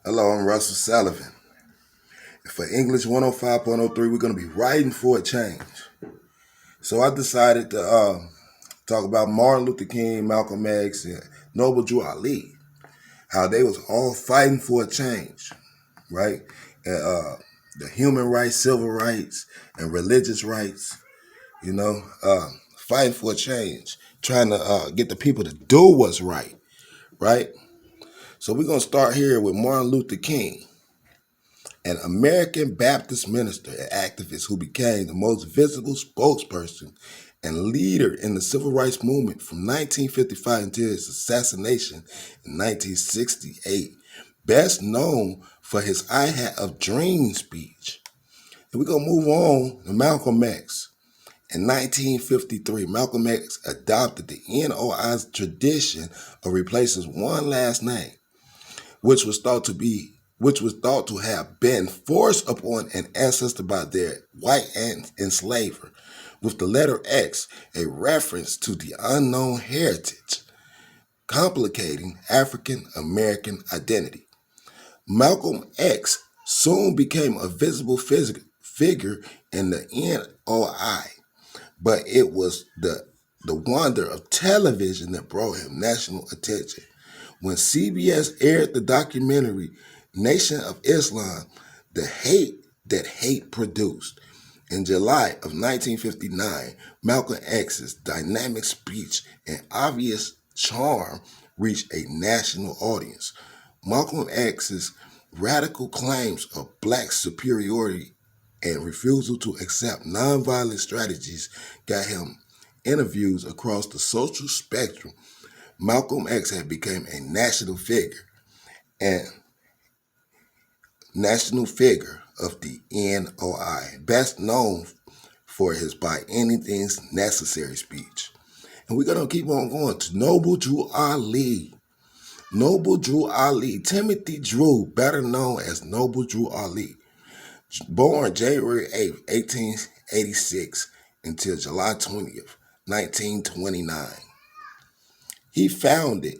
Hello, I'm Chef.R.Sullivan. For English 105.03, we're going to be writing for a change. So I decided to talk about Martin Luther King, Malcolm X, and Noble Drew Ali, how they was all fighting for a change, right? And, the human rights, civil rights, and religious rights, you know, fighting for a change, trying to get the people to do what's right, right? So we're going to start here with Martin Luther King, an American Baptist minister and activist who became the most visible spokesperson and leader in the civil rights movement from 1955 until his assassination in 1968. Best known for his I Had a Dream speech. And we're going to move on to Malcolm X. In 1953, Malcolm X adopted the NOI's tradition of replacing one last name, which was thought to have been forced upon an ancestor by their white enslaver, with the letter X, a reference to the unknown heritage, complicating African American identity. Malcolm X soon became a visible figure in the NOI, but it was the wonder of television that brought him national attention. When CBS aired the documentary Nation of Islam, the hate that hate produced, in July of 1959, Malcolm X's dynamic speech and obvious charm reached a national audience. Malcolm X's radical claims of black superiority and refusal to accept nonviolent strategies got him interviews across the social spectrum. Malcolm X had become a national figure of the NOI, best known for his by anything's necessary speech. And we're going to keep on going to Noble Drew Ali. Noble Drew Ali, Timothy Drew, better known as Noble Drew Ali, born January 8th, 1886 until July 20th, 1929. He founded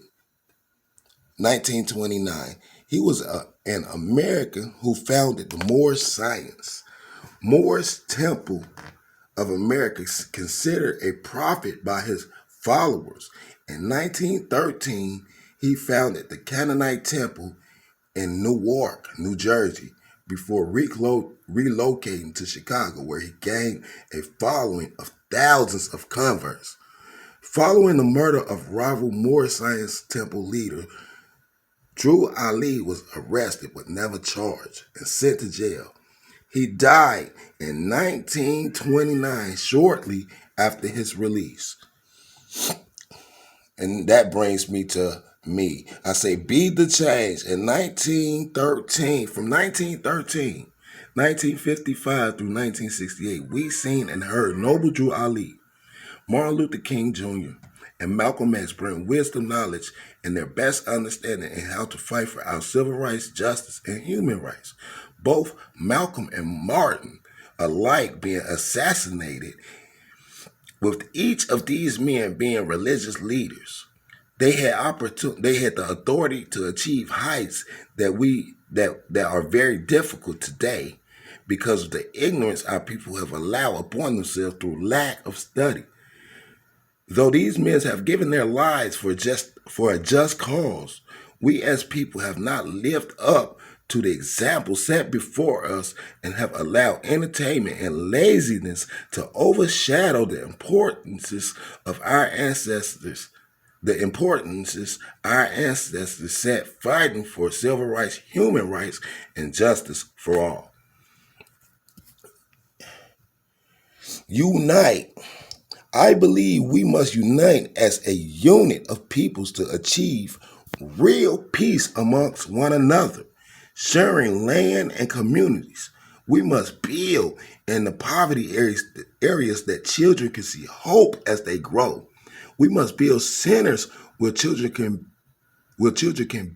1929. He was an American who founded the Moorish Science. Moorish Temple of America considered a prophet by his followers. In 1913, he founded the Canaanite Temple in Newark, New Jersey, before relocating to Chicago, where he gained a following of thousands of converts. Following the murder of rival Moorish Science Temple leader, Drew Ali was arrested but never charged and sent to jail. He died in 1929, shortly after his release. And that brings me to me. I say, be the change. In 1913, from 1955 through 1968, we seen and heard Noble Drew Ali, Martin Luther King Jr., and Malcolm X bring wisdom, knowledge, and their best understanding in how to fight for our civil rights, justice, and human rights. Both Malcolm and Martin alike being assassinated, with each of these men being religious leaders. They had the authority to achieve heights that are very difficult today because of the ignorance our people have allowed upon themselves through lack of study. Though these men have given their lives for a just cause, we as people have not lived up to the example set before us and have allowed entertainment and laziness to overshadow the importances our ancestors set fighting for civil rights, human rights, and justice for all. Unite. I believe we must unite as a unit of peoples to achieve real peace amongst one another, sharing land and communities. We must build in the poverty areas that children can see hope as they grow. We must build centers where children can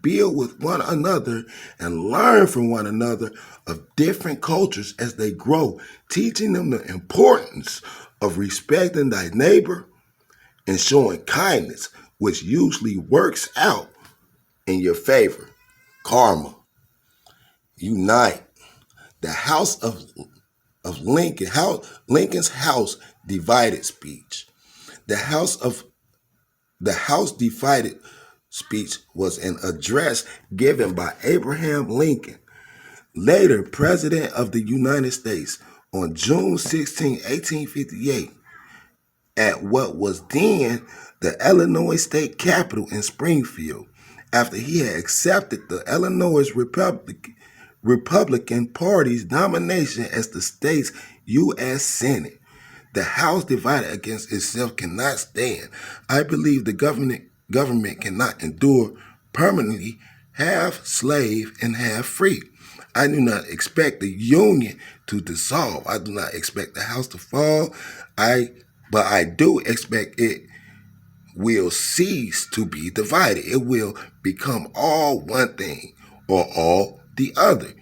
build with one another and learn from one another of different cultures as they grow, teaching them the importance of respecting thy neighbor and showing kindness, which usually works out in your favor. Karma. unite. The House of Lincoln, Lincoln's House divided speech. The House divided speech was an address given by Abraham Lincoln, later President of the United States, on June 16, 1858, at what was then the Illinois State Capitol in Springfield, after he had accepted the Illinois Republican Party's nomination as the state's U.S. Senate. The House divided against itself cannot stand. I believe the government cannot endure permanently half slave and half free. I do not expect the Union to dissolve. I do not expect the House to fall. But I do expect it will cease to be divided. It will become all one thing or all the other.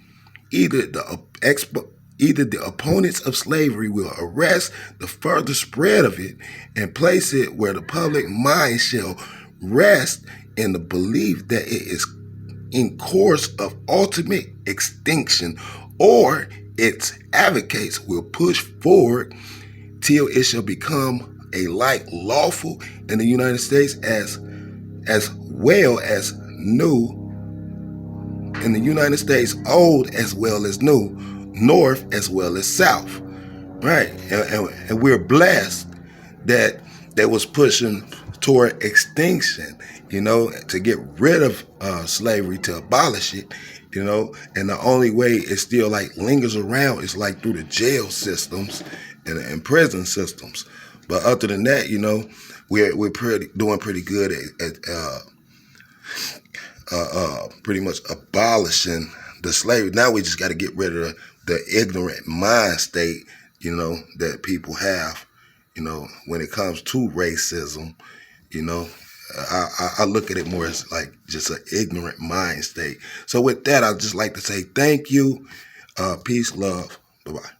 Either the opponents of slavery will arrest the further spread of it and place it where the public mind shall rest in the belief that it is in course of ultimate extinction, or its advocates will push forward till it shall become alike lawful in the United States as well as new in the United States, old as well as new, north as well as south, right? And we're blessed that they was pushing toward extinction, to get rid of slavery, to abolish it, and the only way it still like lingers around is like through the jail systems and prison systems. But other than that, we're doing pretty good at pretty much abolishing the slavery. Now we just got to get rid of the ignorant mind state, that people have, when it comes to racism. I look at it more as like just an ignorant mind state. So with that, I'd just like to say thank you. Peace, love. Bye-bye.